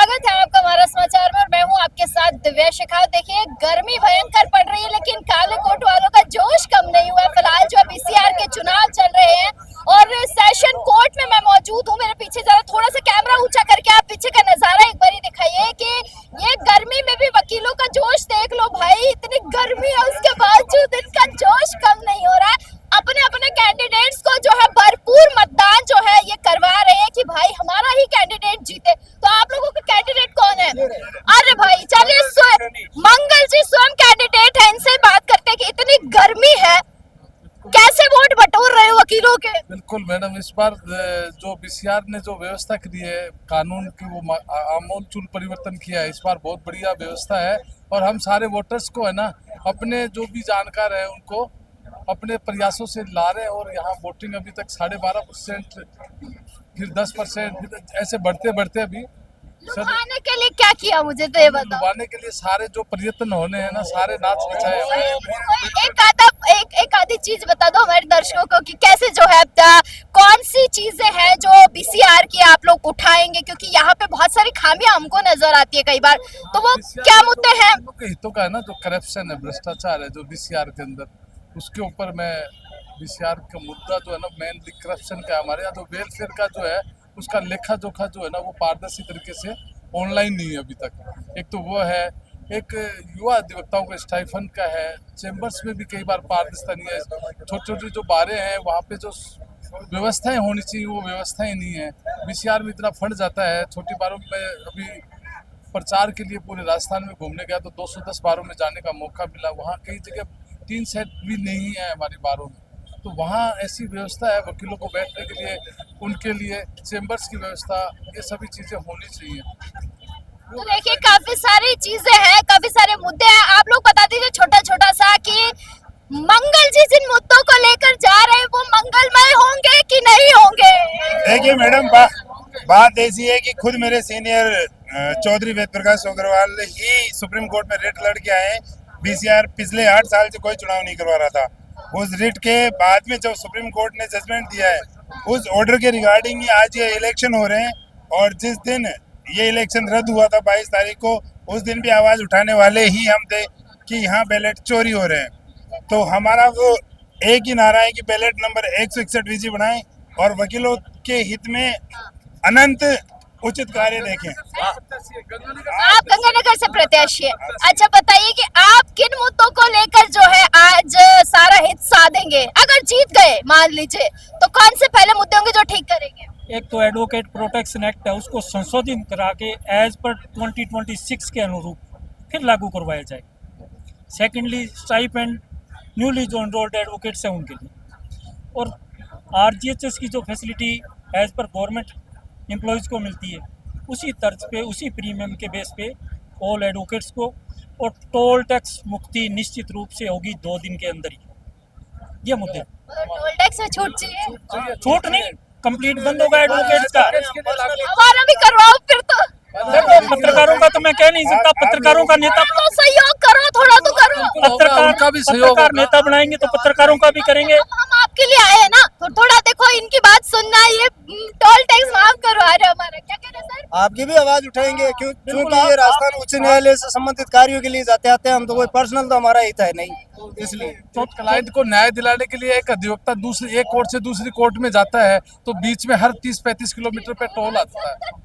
स्वागत है आपका हमारा समाचार में और मैं हूं आपके साथ दिव्या शिखा। देखिए गर्मी भयंकर पड़ रही है लेकिन काले कोट वालों का जोश कम नहीं हुआ है। फिलहाल जो बीसीआर के चुनाव चल रहे हैं और सेशन कोर्ट में मैं मौजूद हूं। मेरे पीछे जरा थोड़ा सा कैमरा ऊंचा करके आप पीछे का नजारा एक बार दिखाइए कि ये गर्मी में भी वकीलों का जोश देख लो भाई। इतनी गर्मी है उसके बावजूद इनका जोश कम नहीं हो रहा है। अपने अपने कैंडिडेट्स को जो है भरपूर मतदान जो है ये करवा रहे हैं कि भाई हमारा ही कैंडिडेट जीते। तो आप लोगों का कैंडिडेट कौन है? अरे भाई चलिए मंगल जी स्वयं कैंडिडेट है, इनसे बात करते हैं कि इतनी गर्मी है कैसे वोट बटोर रहे हो वकीलों के? बिल्कुल मैडम, इस बार जो बीसीआर ने जो व्यवस्था की है कानून की, वो आमूल परिवर्तन किया है। इस बार बहुत बढ़िया व्यवस्था है और हम सारे वोटर्स को है ना, अपने जो भी जानकार है उनको अपने प्रयासों से ला रहे हैं। और यहाँ वोटिंग अभी तक 12.5%, फिर 10%, फिर ऐसे बढ़ते बढ़ते अभी लुभाने के लिए क्या किया मुझे तो ये बताओ। लुभाने के लिए सारे जो प्रयत्न होने हैं ना, सारे नाच नचाए। एक आधी चीज बता दो हमारे दर्शकों को कि कैसे जो है कौन सी चीजें हैं जो बीसीआर की आप लोग उठाएंगे, क्योंकि यहाँ पे बहुत सारी खामियां हमको नजर आती है कई बार। तो वो क्या मुद्दे हैं? हितों का है ना, जो करप्शन है, भ्रष्टाचार है जो बीसीआर के अंदर, उसके ऊपर मैं बीसीआर का मुद्दा जो है ना मेन करप्शन का है। हमारे यहाँ जो वेलफेयर का जो है उसका लेखा जोखा जो है ना वो पारदर्शी तरीके से ऑनलाइन नहीं है अभी तक। एक तो वो है, एक युवा अधिवक्ताओं का स्टाइफन का है, चेंबर्स में भी कई बार पारदर्शिता नहीं है। छोटी छोटी जो बारें हैं वहाँ पे जो व्यवस्थाएं होनी चाहिए वो व्यवस्थाएं नहीं है। बीसीआर में इतना फंड जाता है छोटी बारों में। अभी प्रचार के लिए पूरे राजस्थान में घूमने गया तो 210 बारों में जाने का मौका मिला। वहाँ कई जगह 3 सेट भी नहीं है हमारी बारों में। तो वहाँ ऐसी व्यवस्था है वकीलों को बैठने के लिए, उनके लिए चेंबर्स की व्यवस्था, ये सभी चीजें होनी चाहिए। तो देखिए काफी सारी चीजें हैं, काफी सारे मुद्दे हैं। आप लोग बता दीजिए छोटा छोटा सा कि मंगल जी जिन मुद्दों को लेकर जा रहे हैं वो मंगलमय होंगे कि नहीं होंगे? देखिए मैडम, बात ऐसी है कि खुद मेरे सीनियर चौधरी वेद प्रकाश अग्रवाल ही सुप्रीम कोर्ट में रिट लड़ के आए। बीसीआर पिछले 8 साल से कोई चुनाव नहीं करवा रहा था। उस रिट के बाद में जब सुप्रीम कोर्ट ने जजमेंट दिया है उस ऑर्डर के रिगार्डिंग ही आज ये इलेक्शन हो रहे हैं। और जिस दिन ये इलेक्शन रद्द हुआ था 22 तारीख को, उस दिन भी आवाज उठाने वाले ही हम थे कि यहाँ बैलेट चोरी हो रहे हैं। तो हमारा वो एक ही नारा है कि बैलेट नंबर 161 विजी बनाएं और वकीलों के हित में अनंत उचित कार्य देखें। आप गंगानगर से प्रत्याशी है, अच्छा बताइए कि आप किन मुद्दों को लेकर जो है आज सारा हित साधेंगे? अगर जीत गए मान लीजिए तो कौन से पहले मुद्दे होंगे जो ठीक करेंगे? एक तो एडवोकेट प्रोटेक्शन एक्ट है, उसको संशोधित करा के एज पर 2026 के अनुरूप फिर लागू करवाया जाए। सेकेंडली स्टाइपेंड न्यूली जो एनरोल्ड एडवोकेट्स हैं उनके लिए, और आरजीएचएस की जो फैसिलिटी एज पर गवर्नमेंट एम्प्लॉयज़ को मिलती है उसी तर्ज पे, उसी प्रीमियम के बेस पे ऑल एडवोकेट्स को। और टोल टैक्स मुक्ति निश्चित रूप से होगी 2 दिन के अंदर ही। ये मुद्दे। टोल टैक्स में छूट चाहिए? छूट नहीं, कंप्लीट बंद होगा एडवोकेट्स का। हमारा भी करवाओ फिर तो। देखो पत्रकारों का तो मैं कह नहीं सकता, पत्रकारों का नेता तो सहयोग करो, थोड़ा तो करो। पत्रकार नेता बनाएंगे तो पत्रकारों का भी करेंगे। हम आपके लिए आए हैं ना, तो थोड़ा देखो इनकी बात सुनना। ये टोल टैक्स माफ करवा रहे हमारा, क्या कह रहे सर? आपकी भी आवाज उठाएंगे क्योंकि ये राजस्थान उच्च न्यायालय से संबंधित कार्यों के लिए जाते आते हैं हम, तो कोई पर्सनल तो हमारा हित है नहीं। इसलिए तो क्लाइंट को न्याय दिलाने के लिए एक अधिवक्ता दूसरी एक कोर्ट से दूसरी कोर्ट में जाता है तो बीच में हर 30-35 किलोमीटर पे टोल आता है।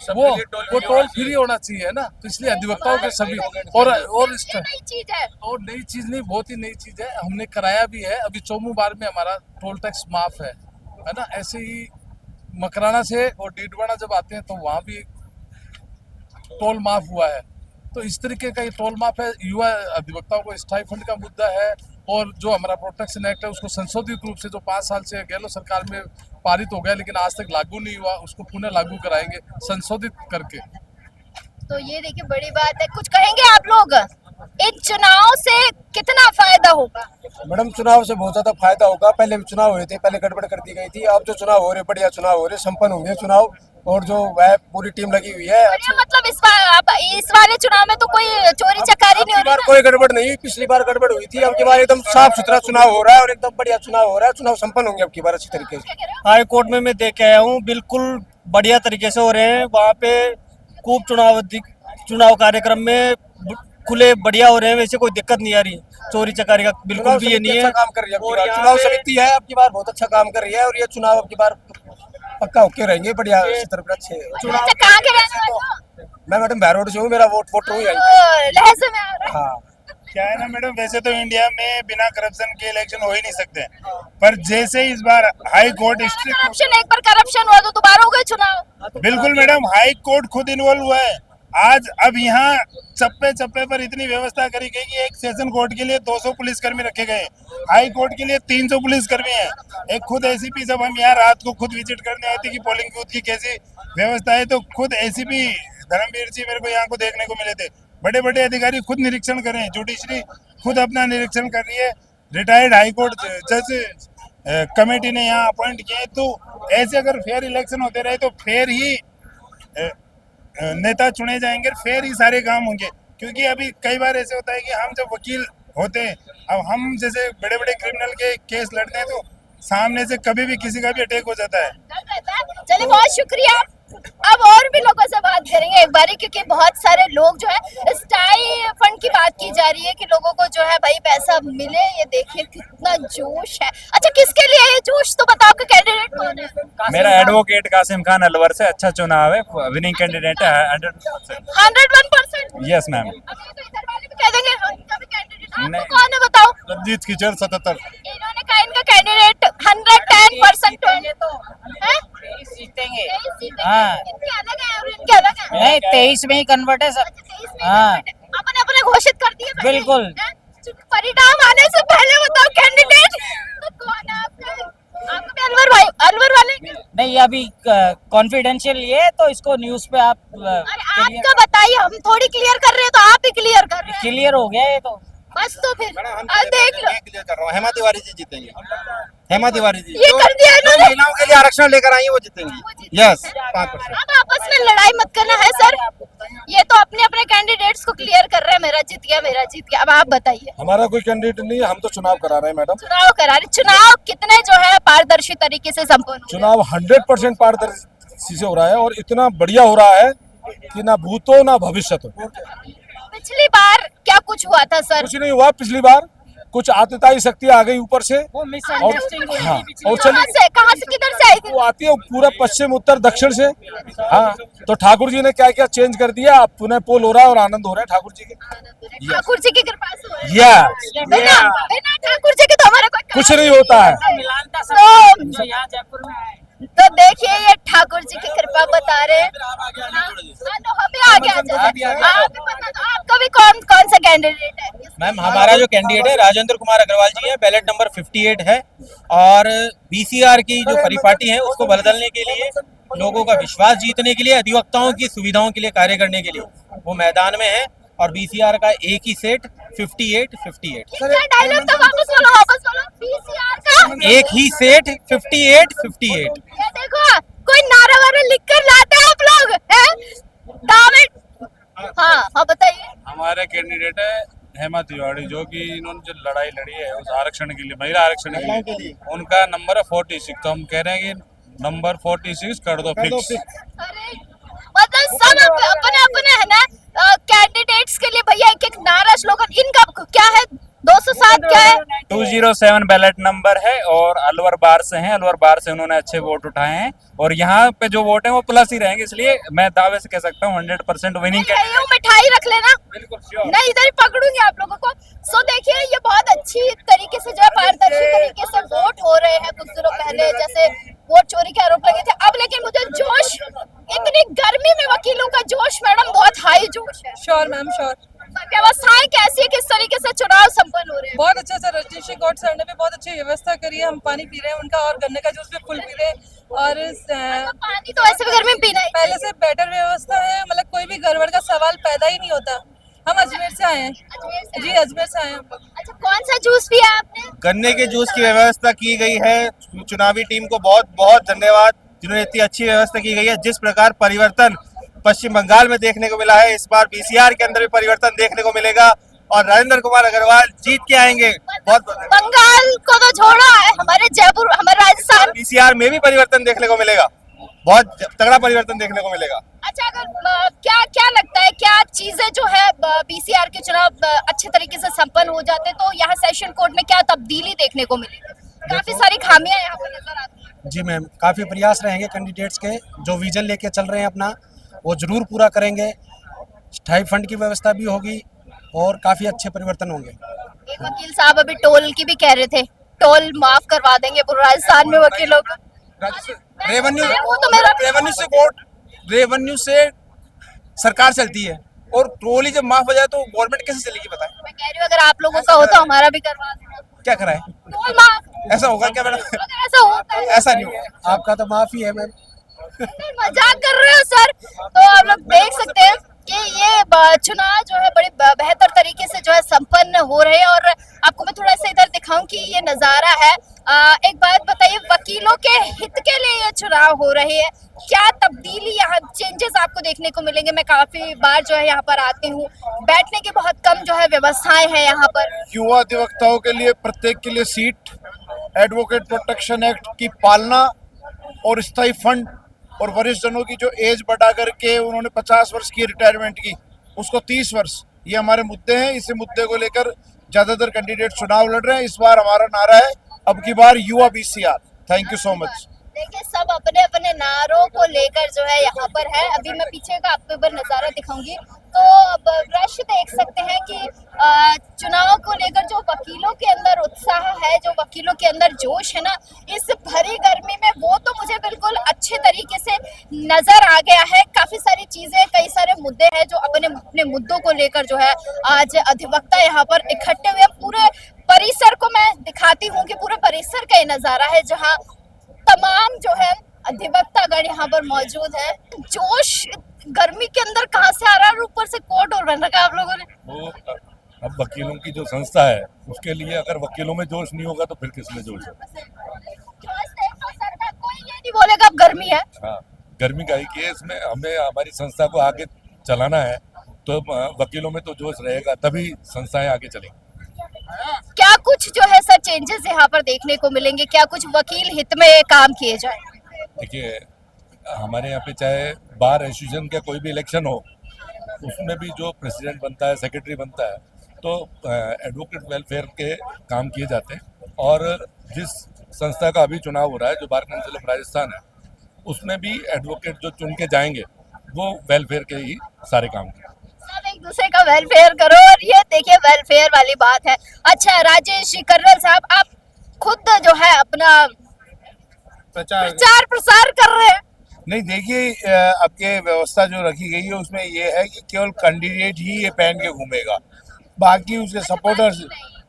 वो टोल फ्री होना चाहिए ना, तो इसलिए अधिवक्ताओं के सभी और नई चीज है। और नई चीज नहीं, बहुत ही नई चीज है, हमने कराया भी है। अभी चौमू बार में हमारा टोल टैक्स माफ है ना। ऐसे ही मकराना से और डीडवाना जब आते हैं तो वहाँ भी टोल माफ हुआ है। तो इस तरीके का ये टोल माफ है। युवा अधिवक्ताओं को स्टाइफंड का मुद्दा है और जो हमारा प्रोटेक्शन एक्ट है उसको संशोधित रूप से जो 5 साल से गहलोत सरकार में पारित हो गया लेकिन आज तक लागू नहीं हुआ, उसको पुनः लागू कराएंगे संशोधित करके। तो ये देखिए बड़ी बात है। कुछ कहेंगे आप लोग? इन चुनाव से कितना फायदा होगा? मैडम चुनाव से बहुत ज्यादा फायदा होगा। पहले भी चुनाव हुए थे, पहले गड़बड़ कर दी गई थी। अब जो चुनाव हो रहे बढ़िया चुनाव हो रहे, संपन्न होंगे चुनाव। और जो वह पूरी टीम लगी हुई है। मतलब इस वाले चुनाव में तो कोई चोरी चकारी नहीं हो रही? कोई गड़बड़ नहीं हुई, पिछली बार गड़बड़ हुई थी। अब की बार एकदम साफ सुथरा चुनाव हो रहा है और एकदम बढ़िया चुनाव हो रहा है। चुनाव संपन्न होंगे अब की बार अच्छी तरीके से। हाई कोर्ट में मैं देख के आया हूँ, बिल्कुल बढ़िया तरीके से हो रहे हैं। वहाँ पे खूब चुनाव कार्यक्रम में खुले बढ़िया हो रहे हैं, वैसे कोई दिक्कत नहीं आ रही। चोरी चकारी का बिल्कुल भी ये नहीं है। अच्छा काम कर रही है और अब की बार। यहाँ चुनाव पे- समिति है अब की बार बहुत अच्छा काम कर रही है, और ये चुनाव अब की बार पक्का होके रहेंगे बढ़िया इसी तरह अच्छे। अच्छा, कहाँ के रहने वाले हो? मैं मैडम बैरोड से हूँ, मेरा वोट हुई है। लहजे में आ रहा है। हाँ, क्या है ना मैडम, वैसे तो इंडिया में बिना करप्शन के इलेक्शन हो ही नहीं सकते, पर जैसे इस बार हाई कोर्ट स्ट्रिक्ट, करप्शन, एक बार करप्शन हुआ तो दोबारा हो गए चुनाव। बिल्कुल मैडम, हाई कोर्ट खुद इन्वॉल्व हुआ है। आज अब यहाँ चप्पे चप्पे पर इतनी व्यवस्था करी गई कि एक सेशन कोर्ट के लिए 200 पुलिसकर्मी रखे गए, हाई कोर्ट के लिए 300 पुलिसकर्मी हैं। एक खुद एसीपी, जब हम यहाँ रात को खुद विजिट करने आए थे कि पोलिंग बूथ की कैसी व्यवस्था है, तो खुद एसीपी धर्मवीर जी मेरे को यहाँ को देखने को मिले थे। बड़े बड़े अधिकारी खुद निरीक्षण कर रहे हैं, जुडिशरी खुद अपना निरीक्षण कर रही है, रिटायर्ड हाईकोर्ट जज कमेटी ने यहाँ अपॉइंट किए हैं। तो ऐसे अगर फेयर इलेक्शन होते रहे तो फेयर ही नेता चुने जाएंगे, फेयर ही सारे काम होंगे। क्योंकि अभी कई बार ऐसे होता है कि हम जब वकील होते हैं, अब हम जैसे बड़े बड़े क्रिमिनल के केस लड़ते हैं, तो सामने से कभी भी किसी का भी अटैक हो जाता है। चलिए, बहुत शुक्रिया। अब और भी लोगों से बात करेंगे एक बारी, क्योंकि बहुत सारे लोग जो है स्टाई फंड की बात की जा रही है कि लोगों को जो है भाई पैसा मिले। ये देखिए कितना जोश है। अच्छा, किसके लिए ये जोश, तो बताओ कि कैंडिडेट कौन है? मेरा एडवोकेट कासिम खान अलवर से अच्छा चुनाव है, विनिंग कैंडिडेट है 100%। 101%। Yes ma'am. अभी तो इधर वाले भी कह देंगे हाँ, इनका भी कैंडिडेट। आपको नहीं। कौन है बताओ? रंजीत कीचड़ 77। इन्होंने कहा इनका कैंडिडेट 110% है। जीतेंगे। हाँ, इनके अलग है और इनके अलग है। नहीं, 23 में ही कन्वर्ट है सब। 23 में हाँ। अपने अपने घोषित कर दिए पहले। बिल्कुल। हैं? परिणाम आने से पहले बताओ कैंडिडेट कौन है आपका? आपको भी अलवर वाले क्या? नहीं, अभी कॉन्फिडेंशियल ये है, तो इसको न्यूज पे आप अरे आपका बताइए, हम थोड़ी क्लियर कर रहे हैं तो आप ही क्लियर कर रहे हैं। क्लियर हो गया ये तो। बस तो फिर देख लो, क्लियर कर रहा हूँ, हेमा तिवारी जी जीतेंगे। हेमा तिवारी जी ये कर दिया जो इन्होंने। महिलाओं के लिए आरक्षण लेकर आई है वो जीतेंगी। यस, 5%। अब आपस में लड़ाई मत करना है सर, ये तो अपने अपने कैंडिडेट्स को क्लियर कर रहे हैं, मेरा जीत गया मेरा जीत गया। अब आप बताइए। हमारा कोई कैंडिडेट नहीं है, हम तो चुनाव करा रहे हैं मैडम। चुनाव करा रहे, चुनाव कितने जो है पारदर्शी तरीके से संपन्न हो? चुनाव 100% पारदर्शी से हो रहा है, और इतना बढ़िया हो रहा है कि ना भूतो ना भविष्य तो। पिछली बार क्या कुछ हुआ था सर? कुछ नहीं हुआ पिछली बार, कुछ आतताई शक्ति आ गई ऊपर से। वो और मिसअंडरस्टैंडिंग हाँ, और कहाँ से किधर से आई थी? वो आती है पूरा पश्चिम उत्तर दक्षिण से। हाँ, तो ठाकुर जी ने क्या क्या चेंज कर दिया, अब पुनः पोल हो रहा है और आनंद हो रहा है ठाकुर जी के। ठाकुर जी की कृपा से हो रहा है। यस, बिना बिना ठाकुर जी के तो हमारा कोई काम कुछ नहीं होता है। मिलान का तो जो यहाँ जयपुर में है। तो देखिए, ये ठाकुर जी की कृपा बता रहे हैं। हाँ, तो हम भी आगे आ जाते हैं। आप भी बता दो, आपका भी कौन कौन सा कैंडिडेट है? मैम, हमारा जो कैंडिडेट है राजेंद्र कुमार अग्रवाल जी है, बैलेट नंबर 58 है, और बीसीआर की जो परिपाटी है उसको बदलने के लिए, लोगों का विश्वास जीतने के लिए, अधिवक्ताओं की सुविधाओं के लिए कार्य करने के लिए वो मैदान में है। और बीसीआर का एक ही सेट 58-58, क्या डायलॉग था? वापस बोलो। पीसीआर का एक ही सेट 58-58। ये देखो, कोई नारा वारा लिख कर लाते हैं आप लोग, हैं? दावेट। हाँ हाँ, बताइए। हमारे कैंडिडेट है हेमा तिवारी, जो कि इन्होंने जो लड़ाई लड़ी है उस आरक्षण के लिए, महिला आरक्षण के लिए, उनका नंबर है 46। तो हम कह रहे हैं कि नंबर 46 कर दो फिक्स। अरे मतलब सब अपने अपने है ना कैंडिडेट्स के लिए भैया एक एक नारा स्लोगन। इनका क्या है? 207 क्या है? 207 बैलेट नंबर है, और अलवर बार से हैं। अलवर बार से उन्होंने अच्छे वोट उठाए हैं, और यहाँ पे जो वोट है वो प्लस ही रहेंगे, इसलिए मैं दावे से कह सकता हूँ 100% विनिंग नहीं, यूं मिठाई रख लेना। बिल्कुल श्योर। नहीं, इधर ही पकड़ूंगी आप लोगों को। सो देखिए, ये बहुत अच्छी तरीके से जो है पारदर्शी तरीके से वोट हो रहे हैं। कुछ दिनों पहले जैसे वोट चोरी के आरोप लगे थे, अब लेकिन मुझे जोश, इतनी गर्मी में वकीलों का जोश मैडम, बहुत हाई जोश है। Sure ma'am, sure. व्यवस्थाएं कैसी है, किस तरीके से चुनाव संपन्न हो रहे हैं? बहुत अच्छा सर, रजनीश गौड सर ने भी बहुत अच्छी व्यवस्था करी है। हम पानी पी रहे हैं उनका, और गन्ने का जूस भी फुल पी रहे हैं। और पानी तो वैसे भी गर्मी में पीना ही। पहले से बेटर व्यवस्था है, मतलब कोई भी गड़बड़ का सवाल पैदा ही नहीं होता। हम अजमेर से आए हैं। जी, अजमेर से आए हैं। अच्छा, कौन सा जूस पिया आपने? गन्ने के जूस की व्यवस्था की गई है। चुनावी टीम को बहुत बहुत धन्यवाद, जिन्होंने इतनी अच्छी व्यवस्था की गई है। जिस प्रकार परिवर्तन पश्चिम बंगाल में देखने को मिला है, इस बार बीसीआर के अंदर भी परिवर्तन देखने को मिलेगा, और राजेंद्र कुमार अग्रवाल जीत के आएंगे। बहुत बंगाल को तो छोड़ा है, हमारे जयपुर, हमारे राजस्थान। बीसीआर में भी परिवर्तन देखने को मिलेगा, बहुत तगड़ा परिवर्तन देखने को मिलेगा। अच्छा, अगर क्या चीजें जो है बीसीआर के चुनाव अच्छे तरीके से संपन्न हो जाते तो यहाँ सेशन कोर्ट में क्या तब्दीली देखने को मिलेगी? काफी सारी खामियां यहाँ पर नजर आती हैं। जी मैम, काफ़ी प्रयास रहेंगे कैंडिडेट्स के, जो विजन लेके चल रहे हैं अपना वो जरूर पूरा करेंगे। स्थायी फंड की व्यवस्था भी होगी और काफ़ी अच्छे परिवर्तन होंगे। एक वकील साहब अभी टोल की भी कह रहे थे, टोल माफ करवा देंगे पूरे राजस्थान में वकीलों को। रेवेन्यू वो तो मेरा रेवेन्यू से सरकार चलती है और टोल ही जब माफ हो जाए तो गवर्नमेंट कैसे चलेगी बताएं? मैं कह रही हूँ अगर आप लोगों का हो तो हमारा भी करवा देना। क्या कराए? टोल माफ ऐसा होगा क्या मैडम? अगर ऐसा होता है ऐसा नहीं होगा। आपका तो माफ़ी है मैम। नहीं, मजाक कर रहे हो सर। तो आप लोग देख सकते हैं कि ये चुनाव जो है बड़े बेहतर तरीके से जो है संपन्न हो रहे हैं और आपको मैं थोड़ा सा इधर दिखाऊं कि ये नजारा है। एक बात बताइए, वकीलों के हित के लिए ये चुनाव हो रहे हैं, क्या तब्दीली यहाँ चेंजेस आपको देखने को मिलेंगे? मैं काफी बार जो है यहाँ पर आती हूँ, बैठने की बहुत कम जो है व्यवस्थाएं हैं यहाँ पर। युवा अधिवक्ताओं के लिए प्रत्येक के लिए सीट, एडवोकेट प्रोटेक्शन एक्ट की पालना और स्थायी फंड और वरिष्ठ जनों की जो एज बढ़ा करके उन्होंने 50 वर्ष की रिटायरमेंट की उसको 30 वर्ष, ये हमारे मुद्दे हैं। इसी मुद्दे को लेकर ज्यादातर कैंडिडेट चुनाव लड़ रहे हैं। इस बार हमारा नारा है अब की बार युवा BCR. Thank you so much. देखिए सब अपने अपने नारों को लेकर जो है यहाँ पर है। अभी मैं पीछे का आपको एक बार नजारा दिखाऊंगी तो अब दृश्य देख सकते हैं कि चुनाव को लेकर जो वकीलों के अंदर उत्साह है, जो वकीलों के अंदर जोश है ना, इस भरी गर्मी में वो तो मुझे बिल्कुल अच्छे तरीके से नजर आ गया है। काफी सारी चीजें, कई सारे मुद्दे हैं जो अपने अपने मुद्दों को लेकर जो है आज अधिवक्ता यहाँ पर इकट्ठे हुए। पूरे परिसर को मैं दिखाती हूँ कि पूरे परिसर का ये नजारा है जहाँ तमाम जो है अधिवक्तागण यहाँ पर मौजूद है। जोश गर्मी के अंदर कहाँ से आ रहा है? ऊपर से कोट और पहन रखा है आप लोगों ने। वो अब वकीलों की जो संस्था है उसके लिए अगर वकीलों में जोश नहीं होगा तो फिर किसमें जोश है? जोश देखो सर का, कोई ये नहीं बोलेगा अब गर्मी है। हाँ, गर्मी का ही केस में हमें हमारी संस्था को आगे चलाना है तो वकीलों में तो जोश रहेगा, तभी संस्थाएं आगे चलेंगी। क्या कुछ जो है सर चेंजेस यहाँ पर देखने को मिलेंगे? क्या कुछ वकील हित में काम किए जाए? देखिए, हमारे यहाँ पे चाहे बार एसोसिएशन का कोई भी इलेक्शन हो उसमें भी जो प्रेसिडेंट बनता है, सेक्रेटरी बनता है, तो एडवोकेट वेलफेयर के काम किए जाते हैं। और जिस संस्था का अभी चुनाव हो रहा है जो बार काउंसिल ऑफ राजस्थान है, उसमें भी एडवोकेट जो चुन के जाएंगे वो वेलफेयर के ही सारे काम करें। सब एक दूसरे का वेलफेयर करो। और ये देखिए वेलफेयर वाली बात है। अच्छा राजेश कर्नल साहब, आप खुद जो है अपना प्रचार प्रसार कर रहे हैं। नहीं, देखिए अब के व्यवस्था जो रखी गई है उसमें ये है कि केवल कैंडिडेट ही ये पहन के घूमेगा, बाकी उसके सपोर्टर्स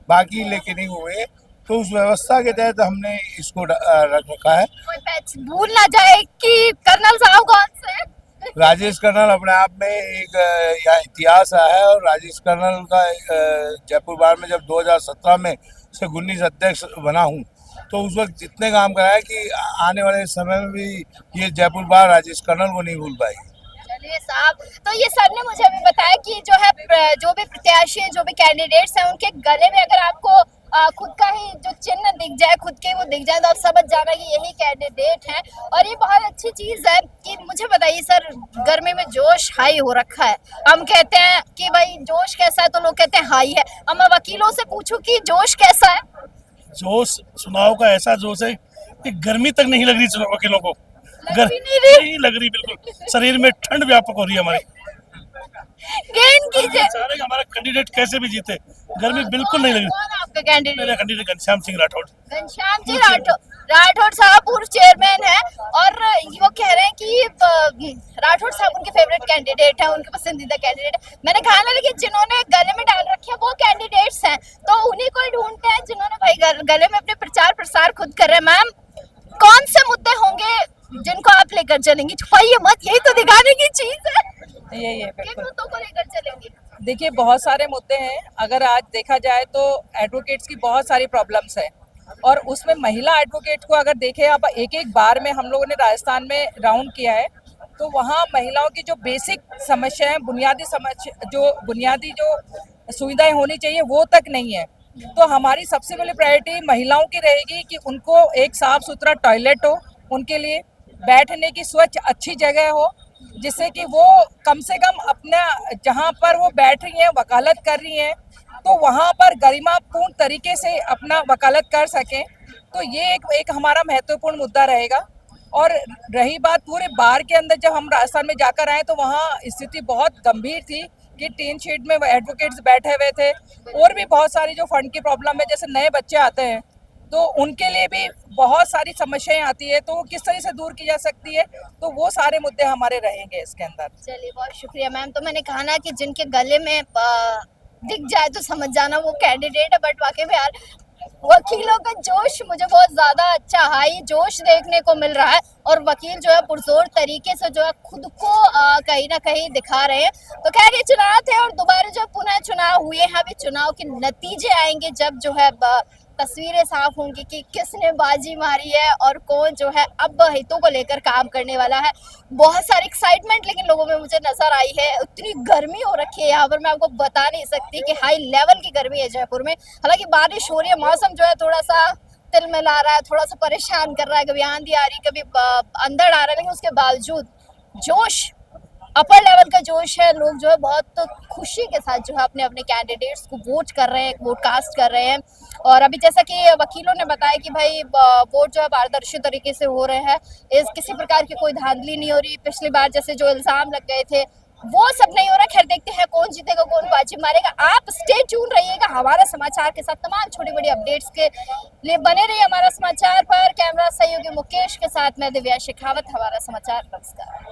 बाकी लेके नहीं घूमे। तो उस व्यवस्था के तहत हमने इसको रख रखा है। कोई भूल ना जाए कि कर्नल साहब कौन से। राजेश कर्नल अपने आप में एक यहाँ इतिहास है और राजेश कर्नल का जयपुर बार में जब 2017 में से 19 अध्यक्ष बना हूँ तो उस वक्त जितने काम कराया कि आने वाले समय में भी ये जयपुर बार राजेश कर्नल को नहीं भूल पाएगी। चलिए साहब, तो ये सर ने मुझे अभी बताया कि जो है जो भी प्रत्याशी है, जो भी कैंडिडेट्स हैं, उनके गले में अगर आपको खुद का ही जो चिन्ह दिख जाए, खुद के वो दिख जाए तो आप समझ जाना कि यही कैंडिडेट हैं। और ये बहुत अच्छी चीज है कि मुझे बताइए सर, गर्मी में जोश हाई हो रखा है। हम कहते हैं कि भाई जोश कैसा है तो लोग कहते हैं हाई है। अब मैं वकीलों से पूछूं कि जोश कैसा है? जोश चुनाव का ऐसा जोश है कि गर्मी तक नहीं लग रही वकीलों को। नहीं लग रही, बिल्कुल शरीर में ठंड व्यापक हो रही है हमारी। गेंद कीजिए। हमारा कैंडिडेट कैसे भी जीते, गर्मी बिल्कुल नहीं लग रही। कौन आपका कैंडिडेट? मेरा कैंडिडेट घनश्याम सिंह राठौड़। घनश्याम जी राठौड़ साहब पूर्व चेयरमैन है और वो कह रहे हैं कि राठौड़ साहब उनके फेवरेट कैंडिडेट है, उनके पसंदीदा कैंडिडेट है। मैंने कहा ना, लेकिन जिन्होंने गले में डाल रखे हैं वो कैंडिडेट्स हैं, तो उन्हीं को ढूंढते हैं जिन्होंने भाई गले में अपने प्रचार प्रसार खुद कर रहे हैं। मैम, कौन से मुद्दे होंगे जिनको आप लेकर चलेंगी? छुपाइए मत, यही तो दिखाने की चीज है। यही है, किन मुद्दों को लेकर चलेंगी? देखिए बहुत सारे मुद्दे हैं। अगर आज देखा जाए तो एडवोकेट्स की बहुत सारी प्रॉब्लम्स है और उसमें महिला एडवोकेट को अगर देखें आप, एक एक बार में हम लोगों ने राजस्थान में राउंड किया है तो वहाँ महिलाओं की जो बेसिक समस्या है, बुनियादी जो सुविधाएं होनी चाहिए वो तक नहीं है। तो हमारी सबसे पहले प्रायोरिटी महिलाओं की रहेगी कि उनको एक साफ सुथरा टॉयलेट हो, उनके लिए बैठने की स्वच्छ अच्छी जगह हो जिससे कि वो कम से कम अपना जहाँ पर वो बैठ रही हैं वकालत कर रही हैं तो वहाँ पर गरिमापूर्ण तरीके से अपना वकालत कर सकें। तो ये एक हमारा महत्वपूर्ण मुद्दा रहेगा। और रही बात पूरे बार के अंदर, जब हम राजस्थान में जाकर आए तो वहाँ स्थिति बहुत गंभीर थी कि टीन शेड में एडवोकेट्स बैठे हुए थे और भी बहुत सारी जो फंड की प्रॉब्लम है, जैसे नए बच्चे आते हैं तो उनके लिए भी बहुत सारी समस्याएं आती है, तो वो किस तरह से दूर की जा सकती है, तो वो सारे मुद्दे हमारे रहेंगे इसके अंदर। चलिए, बहुत शुक्रिया मैम। तो मैंने कहा ना कि जिनके गले में दिख जाए तो समझ जाना वो कैंडिडेट है, बट वाकई में यार वकीलों का जोश मुझे बहुत ज्यादा अच्छा हाई जोश देखने को मिल रहा है और वकील जो है पुरजोर तरीके से जो है खुद को कहीं ना कहीं दिखा रहे हैं। तो खैर ये चुनाव थे और दोबारा जो पुनः चुनाव हुए हैं, अभी चुनाव के नतीजे आएंगे जब जो है तस्वीरें साफ होंगी कि किसने बाजी मारी है और कौन जो है अब हितों को लेकर काम करने वाला है। बहुत सारी एक्साइटमेंट लेकिन लोगों में मुझे नजर आई है। इतनी गर्मी हो रखी है यहाँ पर, मैं आपको बता नहीं सकती कि हाई लेवल की गर्मी है जयपुर में। हालांकि बारिश हो रही है, मौसम जो है थोड़ा सा तिल मिला रहा है, थोड़ा सा परेशान कर रहा है, कभी आंधी आ रही कभी अंधड़ आ रहा है, लेकिन उसके बावजूद जोश अपर लेवल का जोश है। लोग जो है बहुत खुशी के साथ जो है अपने अपने कैंडिडेट्स को वोट कर रहे हैं, वोट कास्ट कर रहे हैं। और अभी जैसा कि वकीलों ने बताया कि भाई वोट जो है पारदर्शी तरीके से हो रहे हैं, इस किसी प्रकार की कोई धांधली नहीं हो रही। पिछली बार जैसे जो इल्जाम लग गए थे वो सब नहीं हो रहा। खैर देखते हैं कौन जीतेगा, कौन बाजी मारेगा। आप स्टे ट्यून रहिएगा हमारा समाचार के साथ, तमाम छोटी बड़ी अपडेट्स के लिए बने रहिए हमारा समाचार पर। कैमरा सहयोगी मुकेश के साथ मैं दिव्या शेखावत, हमारा समाचार। नमस्कार।